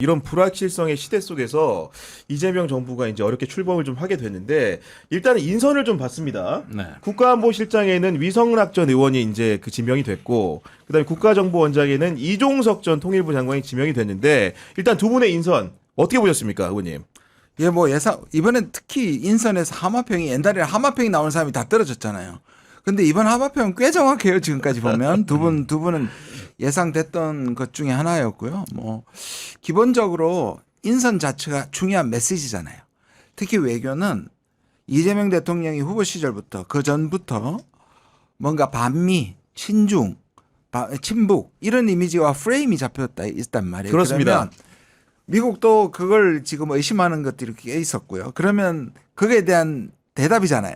이런 불확실성의 시대 속에서 이재명 정부가 이제 어렵게 출범을 좀 하게 됐는데 일단은 인선을 좀 봤습니다. 네. 국가안보실장에는 위성락 전 의원이 이제 그 지명이 됐고 그다음에 국가정보원장에는 이종석 전 통일부 장관이 지명이 됐는데 일단 두 분의 인선 어떻게 보셨습니까, 의원님? 예, 뭐 이번엔 특히 인선에서 하마평이 옛날에 하마평이 나오는 사람이 다 떨어졌잖아요. 근데 이번 하마평은 꽤 정확해요. 지금까지 보면 두 분은 예상됐던 것 중에 하나였고요. 뭐 기본적으로 인선 자체가 중요한 메시지잖아요. 특히 외교는 이재명 대통령이 후보 시절부터 그 전부터 뭔가 반미, 친중, 친북 이런 이미지와 프레임이 잡혔다 있단 말이에요. 그렇습니다. 그러면 미국도 그걸 지금 의심하는 것들이 꽤 있었고요. 그러면 그에 대한 대답이잖아요.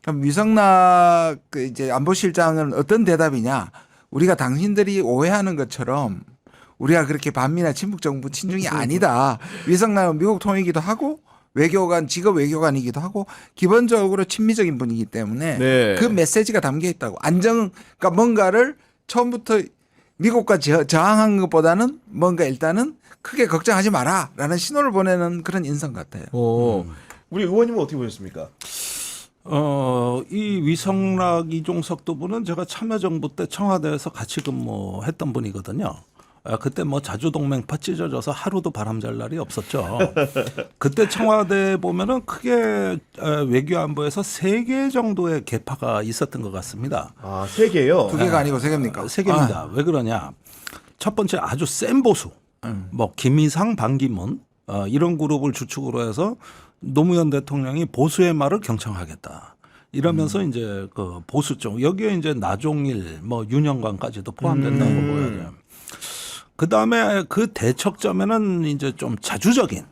그럼 위성락 이제 안보실장은 어떤 대답이냐? 우리가 당신들이 오해하는 것처럼 우리가 그렇게 반미나 친북 정부 친중이 아니다. 위성락은 미국 통이기도 하고 외교관 직업 외교관이기도 하고 기본적으로 친미적인 분이기 때문에 네. 그 메시지가 담겨 있다고. 그러니까 뭔가를 처음부터 미국과 저항한 것보다는 뭔가 일단은 크게 걱정하지 마라라는 신호를 보내는 그런 인선 같아요. 우리 의원님은 어떻게 보셨습니까? 이 위성락 이종석 두 분은 제가 참여정부 때 청와대에서 같이 근무했던 분이거든요. 그때 뭐 자주동맹파 찢어져서 하루도 바람 잘 날이 없었죠. 그때 청와대 보면은 크게 외교안보에서 3개 정도의 계파가 있었던 것 같습니다. 아, 3개요? 2개가 아니고 3개입니까? 3개입니다. 왜 그러냐? 첫 번째 아주 센 보수. 뭐 김이상, 반기문 이런 그룹을 주축으로 해서 노무현 대통령이 보수의 말을 경청하겠다. 이러면서 이제 그 보수 쪽 여기에 이제 나종일 뭐 윤영관까지도 포함된다고 보여야 돼요. 그 다음에 그 대척점에는 이제 좀 자주적인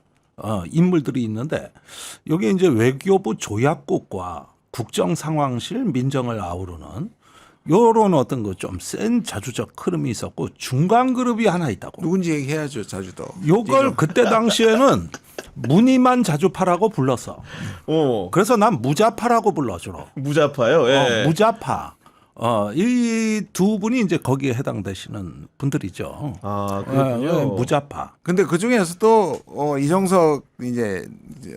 인물들이 있는데 여기 이제 외교부 조약국과 국정상황실 민정을 아우르는 요런 어떤 거 좀 센 자주적 흐름이 있었고 중간 그룹이 하나 있다고. 누군지 얘기해야죠. 자주도. 요걸 그때 당시에는 무늬만 자주파라고 불렀어. 그래서 난 무자파라고 불러주로. 무자파요? 예. 무자파. 이 두 분이 이제 거기에 해당되시는 분들이죠. 아, 그렇군요. 무자파. 근데 그 중에서도 이종석 이제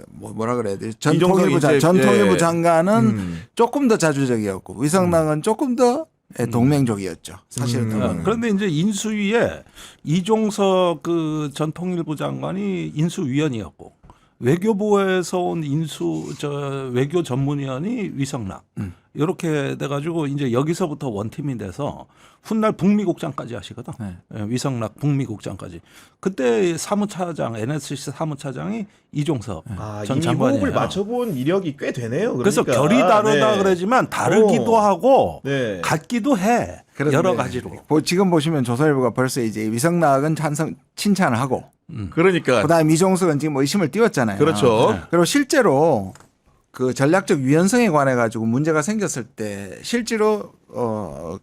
뭐라 그래야 되지? 전 이종석 통일부, 이제, 전 통일부 예. 장관은 조금 더 자주적이었고 위성락은 조금 더 동맹적이었죠. 사실은. 그런데 이제 인수위에 이종석 그 전 통일부 장관이 인수위원이었고 외교부에서 온 외교 전문위원이 위성락. 이렇게 돼가지고 이제 여기서부터 원팀이 돼서 훗날 북미국장까지 하시거든. 네. 위성락 북미국장까지. 그때 사무차장 NSC 사무차장이 이종석 전 이미 장관이에요. 호흡을 맞춰본 이력이 꽤 되네요. 그래서 그러니까. 결이 다르다 네. 그러지만 다르기도 하고 네. 같기도 해. 그런데 여러 가지로. 지금 보시면 조선일보가 벌써 이제 위성락은 칭찬을 하고 그러니까. 그다음에 이종석은 지금 의심을 띄웠잖아요. 그렇죠. 그리고 실제로 그 전략적 유연성에 관해 가지고 문제가 생겼을 때 실제로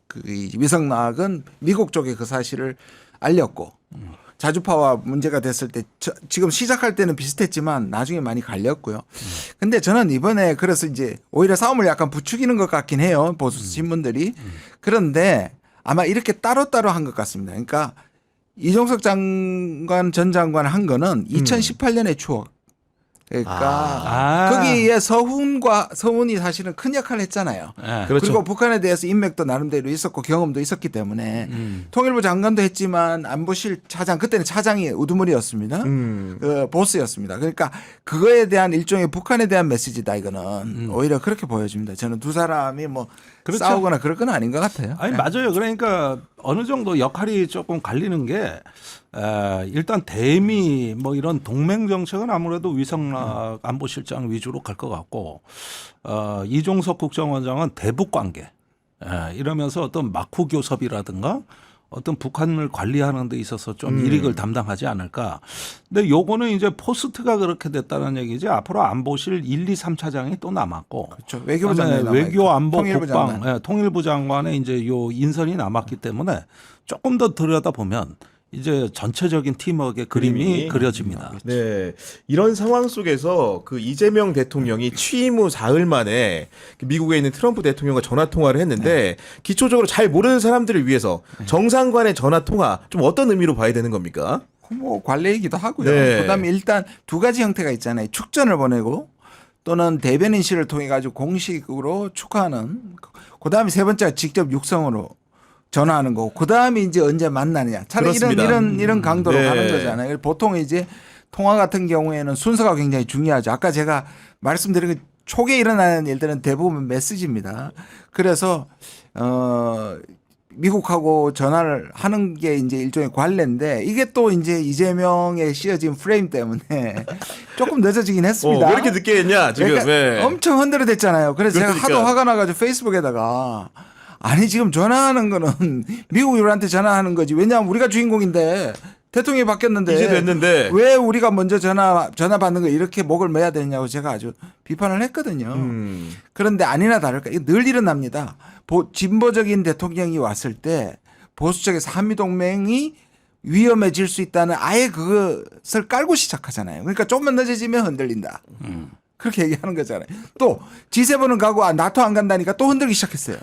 그 위성락은 미국 쪽에 그 사실을 알렸고 자주파와 문제가 됐을 때 지금 시작할 때는 비슷했지만 나중에 많이 갈렸고요. 근데 저는 이번에 그래서 이제 오히려 싸움을 약간 부추기는 것 같긴 해요. 보수 신문들이. 그런데 아마 이렇게 따로따로 한 것 같습니다. 그러니까 이종석 장관 전 장관 한 거는 2018년의 추억. 그러니까 거기에 서훈이 사실은 큰 역할을 했잖아요. 네. 그렇죠. 그리고 북한에 대해서 인맥도 나름대로 있었고 경험도 있었기 때문에 통일부 장관도 했지만 안보실 차장 그때는 차장이 우두머리였습니다. 그 보스였습니다. 그러니까 그거에 대한 일종의 북한에 대한 메시지다 이거는 오히려 그렇게 보여집니다. 저는 두 사람이 뭐 그렇죠. 싸우거나 그럴 건 아닌 것 같아요. 아니 맞아요. 그러니까 어느 정도 역할이 조금 갈리는 게 일단 대미 뭐 이런 동맹 정책은 아무래도 위성락 안보실장 위주로 갈 것 같고 이종석 국정원장은 대북 관계 이러면서 어떤 막후 교섭이라든가 어떤 북한을 관리하는 데 있어서 좀 일익을 담당하지 않을까. 근데 요거는 이제 포스트가 그렇게 됐다는 얘기지. 앞으로 안보실 1, 2, 3차장이 또 남았고. 그렇죠. 외교부 장관이 남아있고. 외교 안보 통일부 국방 장관. 통일부 장관의 이제 요 인선이 남았기 때문에 조금 더 들여다보면 이제 전체적인 팀워크의 그림이 그려집니다. 네. 이런 상황 속에서 그 이재명 대통령이 취임 후 사흘 만에 미국에 있는 트럼프 대통령과 전화 통화를 했는데 기초적으로 잘 모르는 사람들을 위해서 정상 간의 전화 통화 좀 어떤 의미로 봐야 되는 겁니까? 뭐 관례이기도 하고요. 네. 그다음에 일단 두 가지 형태가 있잖아요. 축전을 보내고 또는 대변인실을 통해 가지고 공식으로 축하하는. 그다음에 세 번째가 직접 육성으로 전화하는 거고. 그다음에 이제 언제 만나느냐. 차라리 그렇습니다. 이런 강도로 네. 가는 거잖아요. 보통 이제 통화 같은 경우에는 순서가 굉장히 중요하죠. 아까 제가 말씀드린 그 초기에 일어나는 일들은 대부분 메시지입니다. 그래서 미국하고 전화를 하는 게 이제 일종의 관례인데 이게 또 이제 이재명의 씌어진 프레임 때문에 조금 늦어지긴 했습니다. 왜 이렇게 늦게 했냐 지금. 그러니까 네. 엄청 흔들어댔잖아요. 그래서 제가 그러니까. 하도 화가 나가지고 페이스북에다가 아니 지금 전화하는 거는 미국인한테 전화하는 거지. 왜냐하면 우리가 주인공인데 대통령이 바뀌었는데 이제 됐는데. 왜 우리가 먼저 전화 받는 거 이렇게 목을 매야 되냐고 제가 아주 비판을 했거든요. 그런데 아니나 다를까 이게 늘 일어납니다. 진보적인 대통령이 왔을 때 보수 쪽에서 한미동맹이 위험해질 수 있다는 아예 그것을 깔고 시작하잖아요. 그러니까 좀만 늦어지면 흔들린다. 그렇게 얘기하는 거잖아요. 또 G7은 가고 나토 안 간다니까 또 흔들기 시작했어요.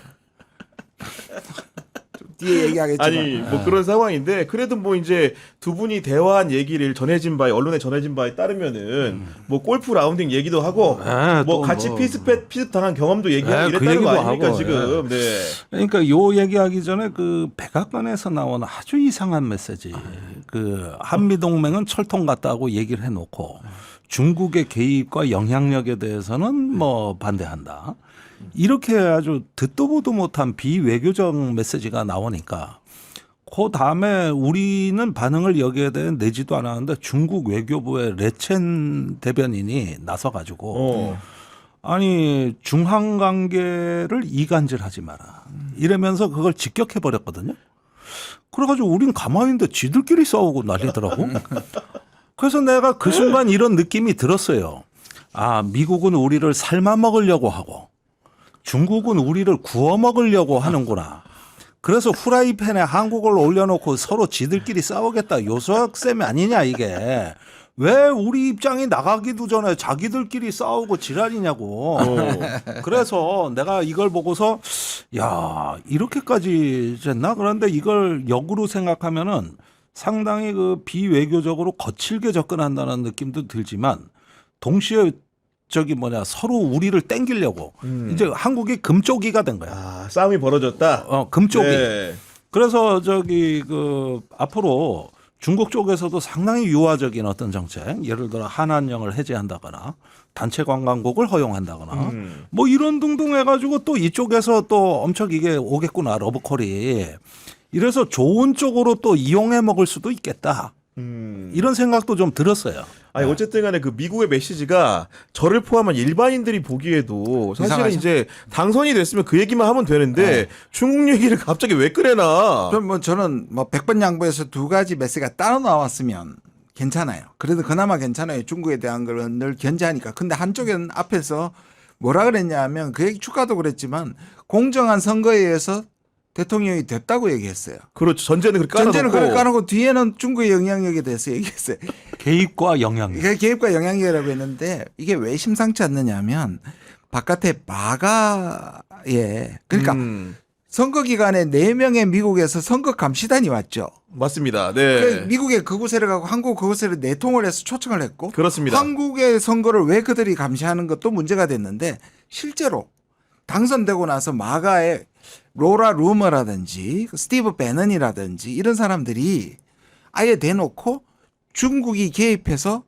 좀 뒤에 얘기하겠지만. 아니 뭐 그런 상황인데 그래도 뭐 이제 두 분이 대화한 얘기를 전해진 바에 언론에 전해진 바에 따르면은 뭐 골프 라운딩 얘기도 하고 네, 뭐 또 같이 뭐. 피습 당한 경험도 얘기하고 네, 그 이랬다는 거 얘기도 아닙니까 하고, 지금. 네. 그러니까 요 얘기하기 전에 그 백악관에서 나온 아주 이상한 메시지. 그 한미 동맹은 철통 같다고 얘기를 해놓고 중국의 개입과 영향력에 대해서는 뭐 반대한다. 이렇게 아주 듣도 보도 못한 비외교적 메시지가 나오니까 그 다음에 우리는 반응을 여기에 대해 내지도 않았는데 중국 외교부의 레첸 대변인이 나서 가지고 아니 중한 관계를 이간질하지 마라 이러면서 그걸 직격해 버렸거든요. 그래가지고 우린 가만히 있는데 지들끼리 싸우고 난리더라고. 그래서 내가 그 순간 이런 느낌이 들었어요. 아 미국은 우리를 삶아 먹으려고 하고 중국은 우리를 구워 먹으려고 하는구나. 그래서 후라이팬에 한국을 올려놓고 서로 지들끼리 싸우겠다. 요소학 셈이 아니냐 이게. 왜 우리 입장이 나가기도 전에 자기들끼리 싸우고 지랄이냐고. 그래서 내가 이걸 보고서 야 이렇게까지 됐나? 그런데 이걸 역으로 생각하면은 상당히 그 비외교적으로 거칠게 접근한다는 느낌도 들지만 동시에 서로 우리를 땡기려고 이제 한국이 금쪽이가 된 거야. 아 싸움이 벌어졌다. 금쪽이. 네. 그래서 앞으로 중국 쪽에서도 상당히 유화적인 어떤 정책, 예를 들어 한한령을 해제한다거나 단체 관광국을 허용한다거나 뭐 이런 등등 해가지고 또 이쪽에서 또 엄청 이게 오겠구나 러브콜이. 이래서 좋은 쪽으로 또 이용해 먹을 수도 있겠다. 이런 생각도 좀 들었어요. 아니 어쨌든 간에 그 미국의 메시지가 저를 포함한 일반인들이 보기에도 사실은 이상하죠? 이제 당선이 됐으면 그 얘기만 하면 되는데 중국 얘기를 갑자기 왜 꺼내나. 그럼 뭐 저는 뭐 100번 양보해서 두 가지 메시지가 따로 나왔으면 괜찮아요. 그래도 그나마 괜찮아요. 중국에 대한 걸 늘 견제하니까. 근데 한쪽에는 앞에서 뭐라 그랬냐면 그 얘기 축가도 그랬지만 공정한 선거에 의해서 대통령이 됐다고 얘기했어요. 그렇죠. 전제는 그렇게 깔아놓고. 전제는 그걸 까놓고 뒤에는 중국의 영향력에 대해서 얘기했어요. 개입과 영향력. 이게 개입과 영향력이라고 했는데 이게 왜 심상치 않느냐면 바깥에 마가에 그러니까 선거 기간에 4명의 미국에서 선거 감시단이 왔죠. 맞습니다. 네. 그러니까 미국의 그곳에를 가고 한국 그곳에를 내통을 해서 초청을 했고 그렇습니다. 한국의 선거를 왜 그들이 감시하는 것도 문제가 됐는데 실제로 당선되고 나서 마가의 로라 루머라든지 스티브 배넌이라든지 이런 사람들이 아예 대놓고 중국이 개입해서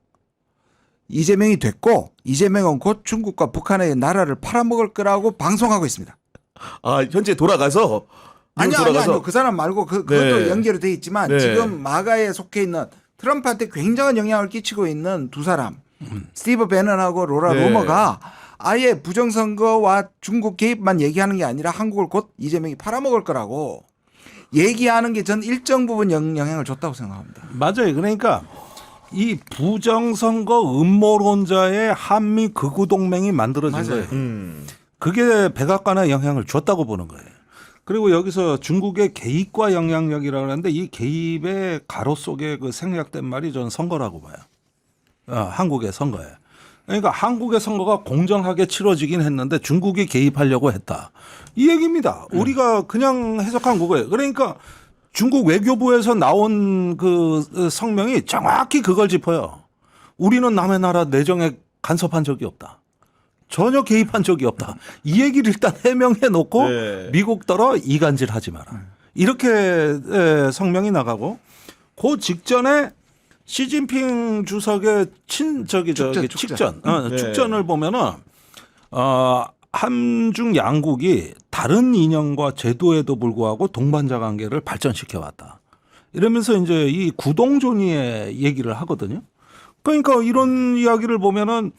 이재명이 됐고 이재명은 곧 중국과 북한의 나라를 팔아먹을 거라고 방송하고 있습니다. 아 현재 돌아가서. 아니요. 그 사람 말고 그것도 네. 연결이 돼 있지만 네. 지금 마가에 속해 있는 트럼프한테 굉장한 영향을 끼치고 있는 두 사람 스티브 배넌하고 로라 네. 루머가 아예 부정선거와 중국 개입만 얘기하는 게 아니라 한국을 곧 이재명이 팔아먹을 거라고 얘기하는 게 전 일정 부분 영향을 줬다고 생각합니다. 맞아요. 그러니까 이 부정선거 음모론자의 한미 극우 동맹이 만들어진 맞아요. 거예요. 그게 백악관에 영향을 줬다고 보는 거예요. 그리고 여기서 중국의 개입과 영향력이라고 하는데 이 개입의 가로 속에 그 생략된 말이 저는 선거라고 봐요. 한국의 선거에. 그러니까 한국의 선거가 공정하게 치러지긴 했는데 중국이 개입하려고 했다. 이 얘기입니다. 우리가 그냥 해석한 거예요. 그러니까 중국 외교부에서 나온 그 성명이 정확히 그걸 짚어요. 우리는 남의 나라 내정에 간섭한 적이 없다. 전혀 개입한 적이 없다. 이 얘기를 일단 해명해 놓고 네. 미국더러 이간질 하지 마라. 이렇게 성명이 나가고 그 직전에 시진핑 주석의 축전. 네. 축전을 보면은 한중 양국이 다른 이념과 제도에도 불구하고 동반자 관계를 발전시켜 왔다. 이러면서 이제 이 구동존의의 얘기를 하거든요. 그러니까 이런 이야기를 보면은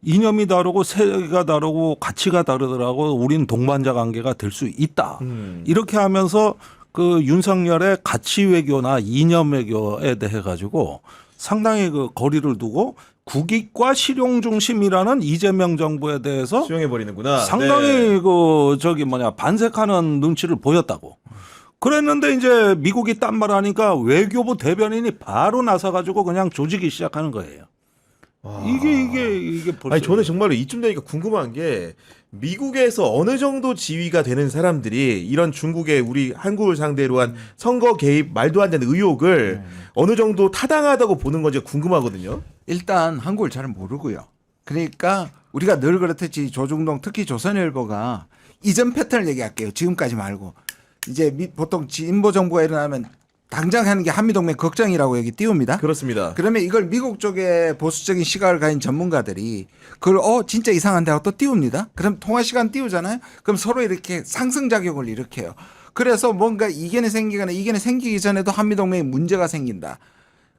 이념이 다르고 세계가 다르고 가치가 다르더라고 우린 동반자 관계가 될 수 있다. 이렇게 하면서 그 윤석열의 가치 외교나 이념 외교에 대해 가지고 상당히 그 거리를 두고 국익과 실용 중심이라는 이재명 정부에 대해서 수용해 버리는구나. 상당히 네. 그 반색하는 눈치를 보였다고. 그랬는데 이제 미국이 딴 말 하니까 외교부 대변인이 바로 나서 가지고 그냥 조지기 시작하는 거예요. 이게 벌써 아니 저는 정말로 이쯤 되니까 궁금한 게 미국에서 어느 정도 지위가 되는 사람들이 이런 중국의 우리 한국을 상대로 한 선거 개입 말도 안 되는 의혹을 어느 정도 타당하다고 보는 건지 궁금하거든요. 일단 한국을 잘 모르고요. 그러니까 우리가 늘 그렇듯이 조중동 특히 조선일보가 이전 패턴을 얘기할게요. 지금까지 말고 이제 보통 진보 정부가 일어나면 당장 하는 게 한미동맹 걱정이라고 여기 띄웁니다. 그렇습니다. 그러면 이걸 미국 쪽에 보수적인 시각을 가진 전문가들이 그걸 진짜 이상한데 하고 또 띄웁니다. 그럼 통화 시간 띄우잖아요. 그럼 서로 이렇게 상승작용을 일으켜요. 그래서 뭔가 이견이 생기거나 이견이 생기기 전에도 한미동맹에 문제가 생긴다.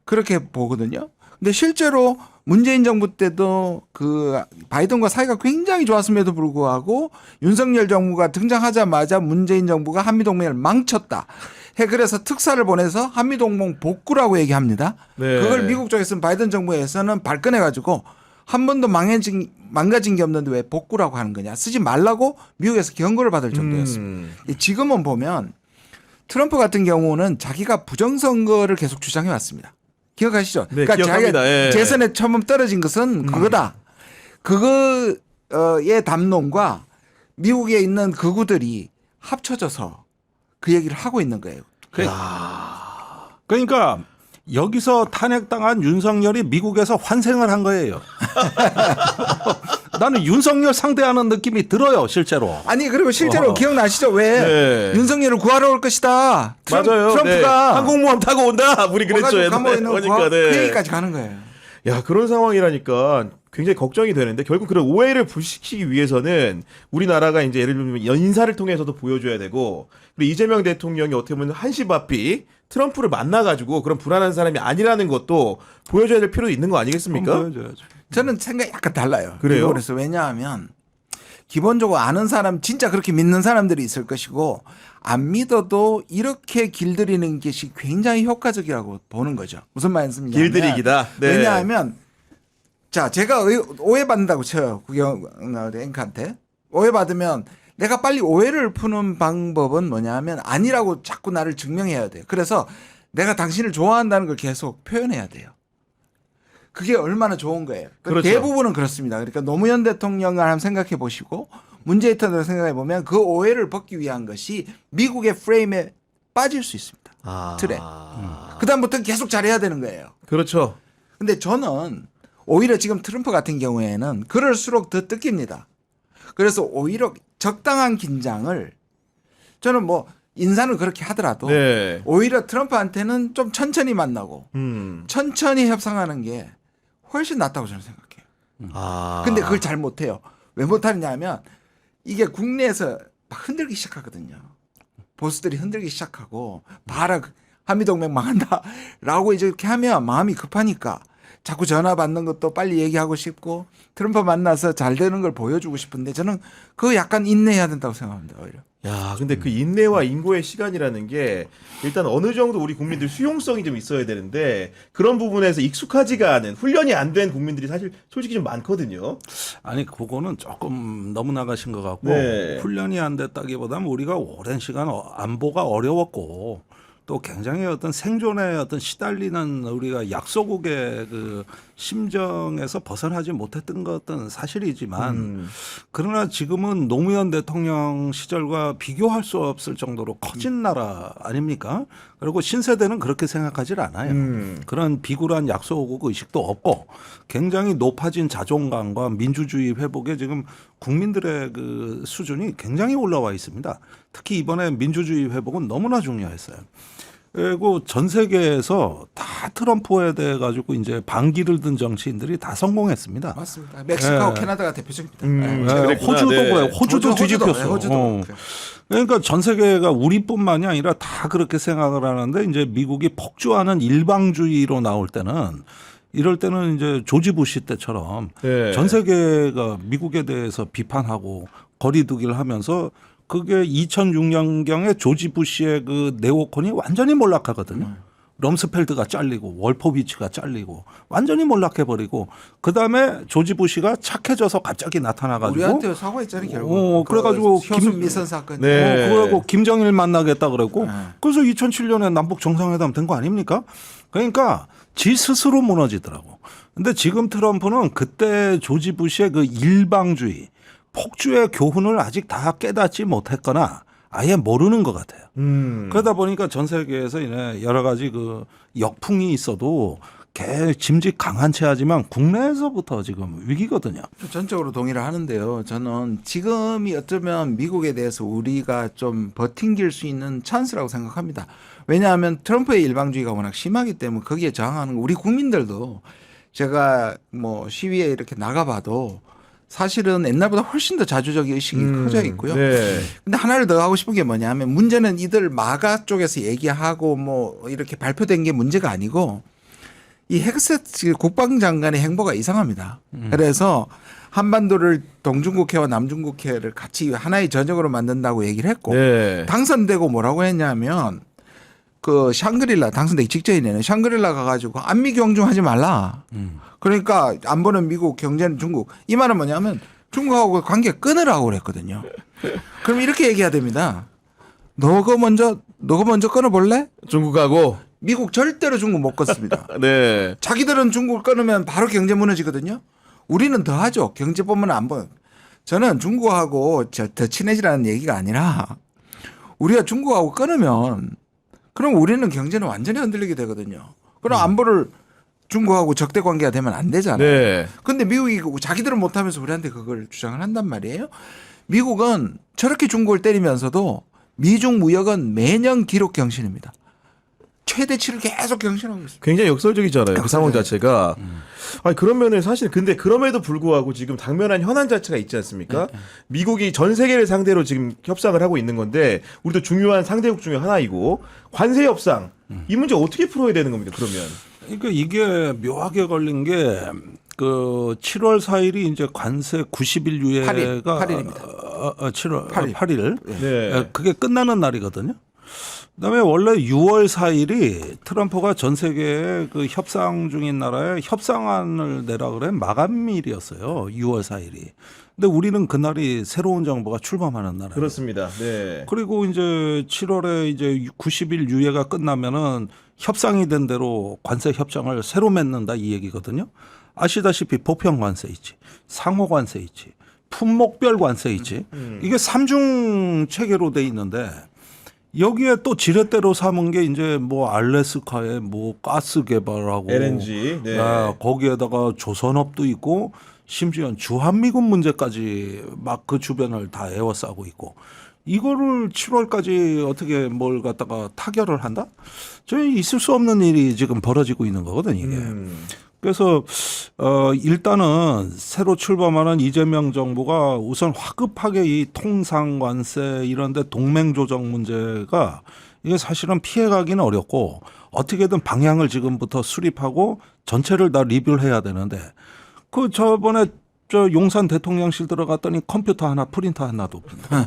그렇게 보거든요. 근데 실제로 문재인 정부 때도 그 바이든과 사이가 굉장히 좋았음에도 불구하고 윤석열 정부가 등장하자마자 문재인 정부가 한미동맹을 망쳤다. 그래서 특사를 보내서 한미동맹 복구라고 얘기합니다. 네. 그걸 미국 쪽에서는 바이든 정부에서는 발끈해가지고 한 번도 망가진 게 없는데 왜 복구라고 하는 거냐. 쓰지 말라고 미국에서 경고를 받을 정도였습니다. 지금은 보면 트럼프 같은 경우는 자기가 부정선거를 계속 주장해 왔습니다. 기억하시죠? 네, 그러니까 기억합니다. 자기가 예. 재선에 처음 떨어진 것은 그거다. 그거의 담론과 미국에 있는 극우들이 합쳐져서 그 얘기를 하고 있는 거예요. 그러니까 여기서 탄핵당한 윤석열이 미국에서 환생을 한 거예요. 나는 윤석열 상대하는 느낌이 들어요, 실제로. 아니 그리고 실제로 기억나시죠? 왜 네. 윤석열을 구하러 올 것이다. 맞아요. 트럼프가 네. 항공모함 타고 온다. 우리 그랬죠. 와가지고 감옥에 있는 그러니까 그 얘기까지 가는 거예요. 야, 그런 상황이라니까 굉장히 걱정이 되는데 결국 그런 오해를 불식시키기 위해서는 우리나라가 이제 예를 들면 인사를 통해서도 보여줘야 되고 그리고 이재명 대통령이 어떻게 보면 한시바삐 트럼프를 만나가지고 그런 불안한 사람이 아니라는 것도 보여줘야 될 필요도 있는 거 아니겠습니까? 보여줘야죠. 저는 생각이 약간 달라요. 그래요? 그래서 왜냐하면 기본적으로 아는 사람 진짜 그렇게 믿는 사람들이 있을 것이고 안 믿어도 이렇게 길들이는 것이 굉장히 효과적이라고 보는 거죠. 무슨 말씀이냐면 길들이기다. 네. 왜냐하면 자 제가 오해받는다고 쳐요. 구경 앵커한테 오해받으면 내가 빨리 오해를 푸는 방법은 뭐냐면 아니라고 자꾸 나를 증명해야 돼요. 그래서 내가 당신을 좋아한다는 걸 계속 표현해야 돼요. 그게 얼마나 좋은 거예요. 그렇죠. 대부분은 그렇습니다. 그러니까 노무현 대통령을 한번 생각해 보시고 문재인 대통령을 생각해 보면 그 오해를 벗기 위한 것이 미국의 프레임에 빠질 수 있습니다. 틀에. 그다음부터 계속 잘해야 되는 거예요. 그렇죠. 근데 저는 오히려 지금 트럼프 같은 경우에는 그럴수록 더 뜯깁니다. 그래서 오히려 적당한 긴장을 저는 뭐 인사는 그렇게 하더라도 네. 오히려 트럼프한테는 좀 천천히 만나고 천천히 협상하는 게 훨씬 낫다고 저는 생각해요. 근데 그걸 잘 못해요. 왜 못하느냐 하면 이게 국내에서 막 흔들기 시작하거든요. 보수들이 흔들기 시작하고 봐라 한미동맹 망한다라고 이제 이렇게 하면 마음이 급하니까 자꾸 전화 받는 것도 빨리 얘기하고 싶고 트럼프 만나서 잘 되는 걸 보여주고 싶은데 저는 그거 약간 인내해야 된다고 생각합니다. 오히려. 야, 근데 그 인내와 인고의 시간이라는 게 일단 어느 정도 우리 국민들 수용성이 좀 있어야 되는데 그런 부분에서 익숙하지가 않은 훈련이 안 된 국민들이 사실 솔직히 좀 많거든요. 아니 그거는 조금 너무 나가신 것 같고 네. 훈련이 안 됐다기보다는 우리가 오랜 시간 안보가 어려웠고 또 굉장히 어떤 생존에 어떤 시달리는 우리가 약소국의 그 심정에서 벗어나지 못했던 것은 사실이지만 그러나 지금은 노무현 대통령 시절과 비교할 수 없을 정도로 커진 나라 아닙니까? 그리고 신세대는 그렇게 생각하질 않아요. 그런 비굴한 약속 의식도 없고 굉장히 높아진 자존감과 민주주의 회복에 지금 국민들의 그 수준이 굉장히 올라와 있습니다. 특히 이번에 민주주의 회복은 너무나 중요했어요. 그리고 전 세계에서 다 트럼프에 대해 가지고 이제 반기를 든 정치인들이 다 성공했습니다. 맞습니다. 멕시코하고 네. 캐나다가 대표적입니다. 네, 그랬구나. 호주도 네. 그래요. 호주도 뒤집혔어. 호주도. 그러니까 전 세계가 우리뿐만이 아니라 다 그렇게 생각을 하는데 이제 미국이 폭주하는 일방주의로 나올 때는 이럴 때는 이제 조지 부시 때처럼 네. 전 세계가 미국에 대해서 비판하고 거리두기를 하면서 그게 2006년경에 조지 부시의 그 네오콘이 완전히 몰락하거든요. 럼스펠드가 잘리고 월포비치가 잘리고 완전히 몰락해버리고 그다음에 조지 부시가 착해져서 갑자기 나타나가지고 우리한테 사과했잖아요 결국. 그래가지고 효순 미선 사건. 네. 그러고 김정일 만나겠다 그랬고 네. 그래서 2007년에 남북 정상회담 된 거 아닙니까? 그러니까 지 스스로 무너지더라고. 근데 지금 트럼프는 그때 조지 부시의 그 일방주의 폭주의 교훈을 아직 다 깨닫지 못했거나 아예 모르는 것 같아요. 그러다 보니까 전 세계에서 여러 가지 그 역풍이 있어도 짐짓 강한 채 하지만 국내에서부터 지금 위기거든요. 전적으로 동의를 하는데요. 저는 지금이 어쩌면 미국에 대해서 우리가 좀 버팅길 수 있는 찬스라고 생각합니다. 왜냐하면 트럼프의 일방주의가 워낙 심하기 때문에 거기에 저항하는 우리 국민들도 제가 뭐 시위에 이렇게 나가봐도 사실은 옛날보다 훨씬 더 자주적 의식이 커져 있고요. 네. 근데 하나를 더 하고 싶은 게 뭐냐면 문제는 이들 마가 쪽에서 얘기하고 뭐 이렇게 발표된 게 문제가 아니고 이 헥스트 국방장관의 행보가 이상합니다. 그래서 한반도를 동중국해와 남중국해를 같이 하나의 전역으로 만든다고 얘기를 했고 네. 당선되고 뭐라고 했냐면 그 샹그릴라 당선되기 직전이네요. 샹그릴라 가가지고 안미 경중하지 말라. 그러니까 안보는 미국, 경제는 중국. 이 말은 뭐냐면 중국하고 관계 끊으라고 그랬거든요. 그럼 이렇게 얘기해야 됩니다. 너가 먼저 끊어볼래? 중국하고 미국 절대로 중국 못 끊습니다. 네. 자기들은 중국을 끊으면 바로 경제 무너지거든요. 우리는 더 하죠. 경제뿐만 안 보여. 저는 중국하고 더 친해지라는 얘기가 아니라 우리가 중국하고 끊으면 그럼 우리는 경제는 완전히 흔들리게 되거든요. 그럼 안보를 중국하고 적대 관계가 되면 안 되잖아요. 네. 근데 미국이 자기들은 못하면서 우리한테 그걸 주장을 한단 말이에요. 미국은 저렇게 중국을 때리면서도 미중 무역은 매년 기록 경신입니다. 최대치를 계속 경신하고 있습니다. 굉장히 역설적이잖아요. 그 상황 자체가. 아니 그러면은 사실 근데 그럼에도 불구하고 지금 당면한 현안 자체가 있지 않습니까? 미국이 전 세계를 상대로 지금 협상을 하고 있는 건데 우리도 중요한 상대국 중에 하나이고 관세 협상 이 문제 어떻게 풀어야 되는 겁니까? 그러면. 그러니까 이게 묘하게 걸린 게 그 7월 4일이 이제 관세 90일 유예가 8일입니다. 7월 8일. 8일. 네. 그게 끝나는 날이거든요. 그다음에 원래 6월 4일이 트럼프가 전 세계에 그 협상 중인 나라에 협상안을 내라 그래 마감일이었어요. 6월 4일이. 근데 우리는 그날이 새로운 정부가 출범하는 날이에요. 그렇습니다. 네. 그리고 이제 7월에 이제 90일 유예가 끝나면은 협상이 된 대로 관세 협정을 새로 맺는다 이 얘기거든요. 아시다시피 보편 관세 있지, 상호 관세 있지, 품목별 관세 있지. 이게 삼중 체계로 돼 있는데 여기에 또 지렛대로 삼은 게 이제 뭐 알래스카에 뭐 가스 개발하고 LNG. 네. 거기에다가 조선업도 있고 심지어 주한미군 문제까지 막 그 주변을 다 에워싸고 있고 이거를 7월까지 어떻게 뭘 갖다가 타결을 한다? 저희 있을 수 없는 일이 지금 벌어지고 있는 거거든요, 이게. 그래서 일단은 새로 출범하는 이재명 정부가 우선 화급하게 이 통상관세 이런 데 동맹 조정 문제가 이게 사실은 피해가기는 어렵고 어떻게든 방향을 지금부터 수립하고 전체를 다 리뷰를 해야 되는데 그 저번에 저 용산 대통령실 들어갔더니 컴퓨터 하나 프린터 하나도 없습니다.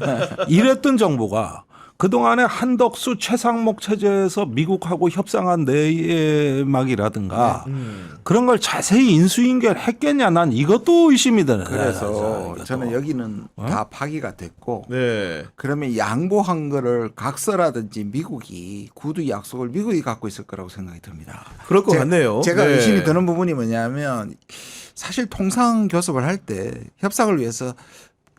이랬던 정부가 그동안에 한덕수 최상목 체제에서 미국하고 협상한 내막이라든가 그런 걸 자세히 인수인계했겠냐 난 이것도 의심이 되네. 그래서 저는 여기는 다 파기가 됐고 네. 그러면 양보한 거를 각서라든지 미국이 구두 약속을 미국이 갖고 있을 거라고 생각이 듭니다. 그럴 것 같네요. 제가 네. 의심이 드는 부분이 뭐냐면 사실 통상 교섭을 할 때 협상을 위해서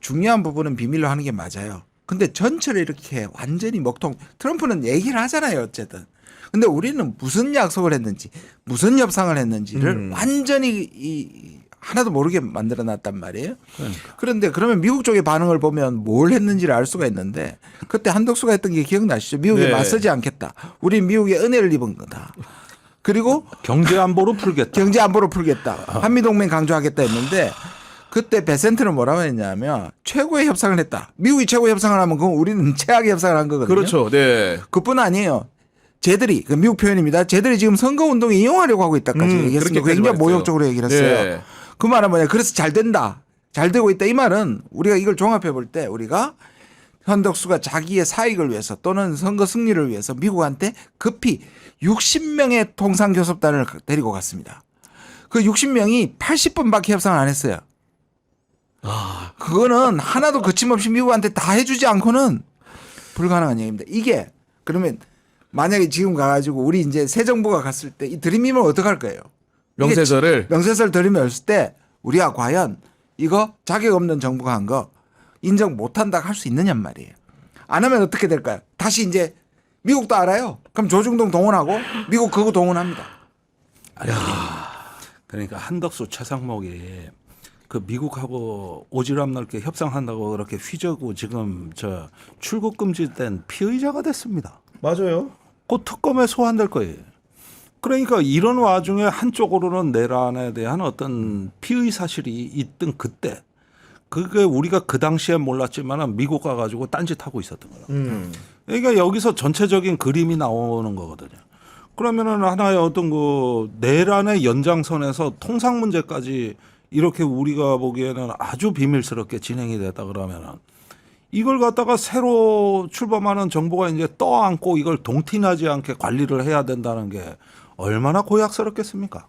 중요한 부분은 비밀로 하는 게 맞아요. 근데 전체를 이렇게 완전히 먹통 트럼프는 얘기를 하잖아요. 어쨌든 근데 우리는 무슨 약속을 했는지 무슨 협상을 했는지를 완전히 하나도 모르게 만들어 놨단 말이에요. 그러니까. 그런데 그러면 미국 쪽의 반응을 보면 뭘 했는지를 알 수가 있는데 그때 한덕수가 했던 게 기억나시죠? 미국에 네. 맞서지 않겠다. 우리 미국의 은혜를 입은 거다. 그리고 경제 안보로 풀겠다. 경제 안보로 풀겠다. 한미동맹 강조하겠다 했는데 그때 베센트는 뭐라고 했냐면 최고의 협상을 했다. 미국이 최고의 협상을 하면 그건 우리는 최악의 협상을 한 거거든요. 그렇죠. 네. 그뿐 아니에요. 쟤들이 그 미국 표현입니다. 쟤들이 지금 선거 운동에 이용하려고 하고 있다까지 얘기했습니다. 그렇게까지 굉장히 말했어요. 모욕적으로 얘기를 했어요. 네. 그 말은 뭐냐? 그래서 잘 된다. 잘 되고 있다. 이 말은 우리가 이걸 종합해 볼 때 우리가 현덕수가 자기의 사익을 위해서 또는 선거 승리를 위해서 미국한테 급히 60명의 통상교섭단을 데리고 갔습니다. 그 60명이 80분밖에 협상을 안 했어요. 그거는 하나도 거침없이 미국한테 다 해주지 않고는 불가능한 얘기입니다. 이게 그러면 만약에 지금 가가지고 우리 이제 새 정부가 갔을 때 이 드림임을 어떻게 할 거예요? 명세서를 명세서를 드리면서 때 우리가 과연 이거 자격 없는 정부가 한 거 인정 못한다 할 수 있느냐 말이에요. 안 하면 어떻게 될까요? 다시 이제 미국도 알아요. 그럼 조중동 동원하고 미국 그거 동원합니다. 그러니까 한덕수 최상목이 그 미국하고 오지랖 넓게 협상한다고 그렇게 휘저고 지금 저 출국 금지된 피의자가 됐습니다. 맞아요. 곧 특검에 소환될 거예요. 그러니까 이런 와중에 한쪽으로는 내란에 대한 어떤 피의 사실이 있던 그때 그게 우리가 그 당시에 몰랐지만 미국 가가지고 딴짓하고 있었던 거예요. 그러니까 여기서 전체적인 그림이 나오는 거거든요. 그러면은 하나의 어떤 그 내란의 연장선에서 통상 문제까지 이렇게 우리가 보기에는 아주 비밀스럽게 진행이 됐다 그러면은 이걸 갖다가 새로 출범하는 정부가 이제 떠안고 이걸 동티나지 않게 관리를 해야 된다는 게 얼마나 고약스럽겠습니까?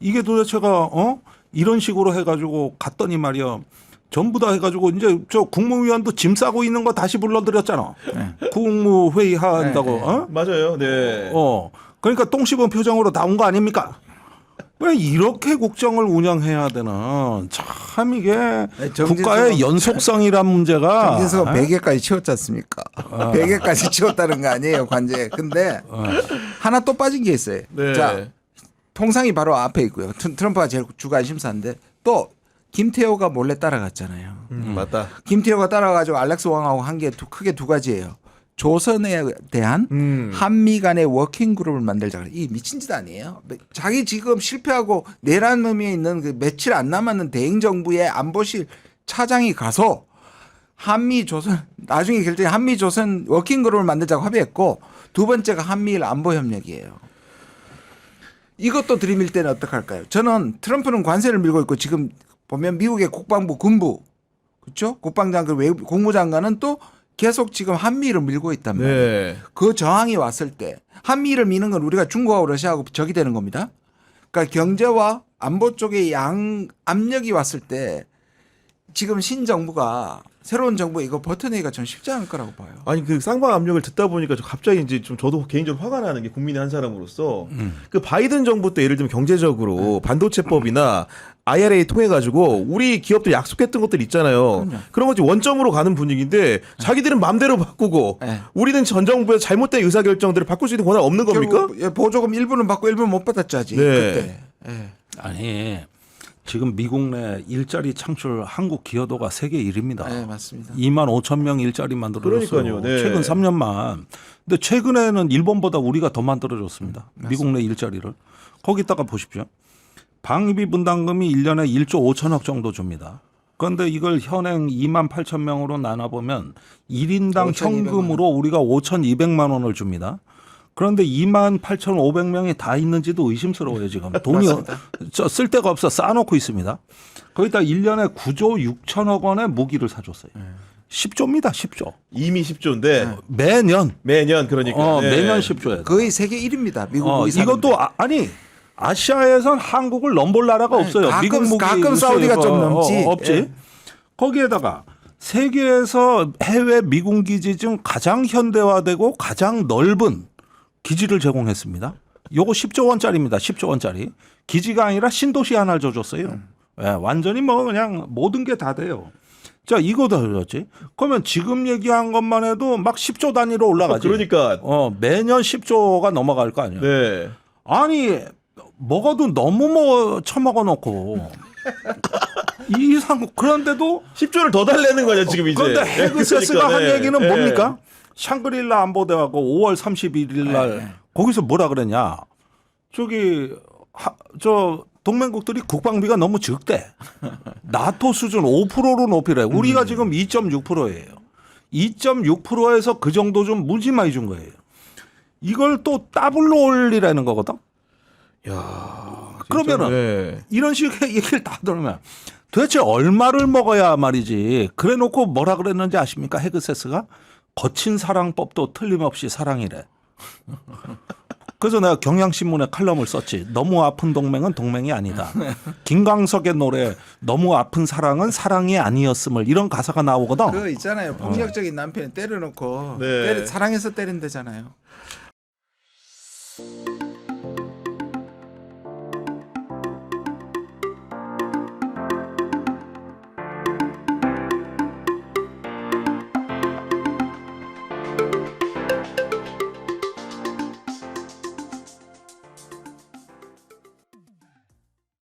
이게 도대체가 이런 식으로 해가지고 갔더니 말이야 전부 다 해가지고 이제 저 국무위원도 짐 싸고 있는 거 다시 불러들였잖아. 국무회의 한다고. 맞아요. 네. 그러니까 똥 씹은 표정으로 나온 거 아닙니까? 왜 이렇게 국정을 운영해야 되는 참 이게 국가의 연속성이란 문제가 정진수가 100개까지 치웠지 않습니까? 100개까지 치웠다는 거 아니에요 관제. 근데 하나 또 빠진 게 있어요. 네. 자 통상이 바로 앞에 있고요. 트럼프가 제일 주관심사인데 또 김태호가 몰래 따라갔잖아요. 맞다. 김태호가 따라가지고 알렉스 왕하고 한 게 크게 두 가지예요. 조선에 대한 한미 간의 워킹 그룹을 만들자. 이 미친 짓 아니에요. 자기 지금 실패하고 내란 의미에 있는 그 며칠 안 남았는 대행 정부의 안보실 차장이 가서 한미 조선 나중에 결정이 한미 조선 워킹 그룹을 만들자고 합의했고 두 번째가 한미일 안보 협력이에요. 이것도 들이밀 때는 어떡할까요? 저는 트럼프는 관세를 밀고 있고 지금 보면 미국의 국방부 군부 그렇죠? 국방장관 외국 국무장관은 또 계속 지금 한미를 밀고 있단 말이에요. 네. 그 저항이 왔을 때 한미를 미는 건 우리가 중국하고 러시아하고 적이 되는 겁니다. 그러니까 경제와 안보 쪽에 양 압력이 왔을 때 지금 신정부가 새로운 정부 이거 버텨내기가 전 쉽지 않을 거라고 봐요. 아니 그 쌍방 압력을 듣다 보니까 갑자기 이제 좀 저도 개인적으로 화가 나는 게 국민의 한 사람으로서 그 바이든 정부 때 예를 들면 경제적으로 반도체법이나 IRA 통해 가지고 우리 기업들 약속했던 것들 있잖아요. 그런 것이 원점으로 가는 분위기인데 자기들은 마음대로 바꾸고 네. 우리는 전 정부의 잘못된 의사 결정들을 바꿀 수 있는 권한 없는 겁니까? 보조금 일부는 받고 일부는 못 받았죠 아직 네. 그때. 네. 아니 지금 미국 내 일자리 창출 한국 기여도가 세계 1위입니다. 네, 맞습니다. 2만 5천 명 일자리 만들어줬어요. 그러니까요. 네. 최근 3년만. 근데 최근에는 일본보다 우리가 더 만들어줬습니다. 미국 내 일자리를. 거기다가 보십시오. 방위비 분담금이 1년에 1조 5천억 정도 줍니다. 그런데 이걸 현행 2만 8천 명으로 나눠보면 1인당 5,200만 현금으로 우리가 5,200만 원을 줍니다. 그런데 2만 8,500명이 다 있는지도 의심스러워요 지금. 돈이 쓸 데가 없어 쌓아놓고 있습니다. 거기다 1년에 9조 6천억 원의 무기를 사줬어요. 10조입니다 10조. 이미 10조인데 매년. 매년 그러니까 네. 매년 10조예요. 거의 세계 1위입니다. 미국 무기 사는 이것도 아니 아시아에선 한국을 넘볼 나라가 없어요. 미국 무기 가끔 사우디가 좀 넘지. 없지. 예. 거기에다가 세계에서 해외 미군 기지 중 가장 현대화되고 가장 넓은 기지를 제공했습니다. 요거 10조 원짜리입니다. 10조 원짜리. 기지가 아니라 신도시 하나를 줘줬어요. 예, 완전히 뭐 그냥 모든 게 다 돼요. 자, 이거도 그렇지. 그러면 지금 얘기한 것만 해도 막 10조 단위로 올라가지. 그러니까 매년 10조가 넘어갈 거 아니야. 네. 아니 먹어도 너무 처먹어 놓고 이상 그런데도 10조를 더 달래는 거죠 지금 이제. 그런데 헤그세스가 그러니까, 한 네. 얘기는 네. 뭡니까? 샹그릴라 안보대하고 5월 31일 날 네. 거기서 뭐라 그랬냐? 저 동맹국들이 국방비가 너무 적대. 나토 수준 5%로 높이래. 우리가 지금 2.6%예요. 2.6%에서 그 정도 좀 무지 많이 준 거예요. 이걸 또 더블로 올리라는 거거든. 야, 진짜, 그러면은 네. 이런 식의 얘기를 다 들으면 도대체 얼마를 먹어야 말이지. 그래 놓고 뭐라 그랬는지 아십니까? 헤그세스가 거친 사랑법도 틀림없이 사랑이래. 그래서 내가 경향신문에 칼럼을 썼지. 너무 아픈 동맹은 동맹이 아니다. 김광석의 노래 너무 아픈 사랑은 사랑이 아니었음을 이런 가사가 나오거든. 그 있잖아요. 폭력적인 남편이 때려놓고 네. 사랑해서 때린다잖아요.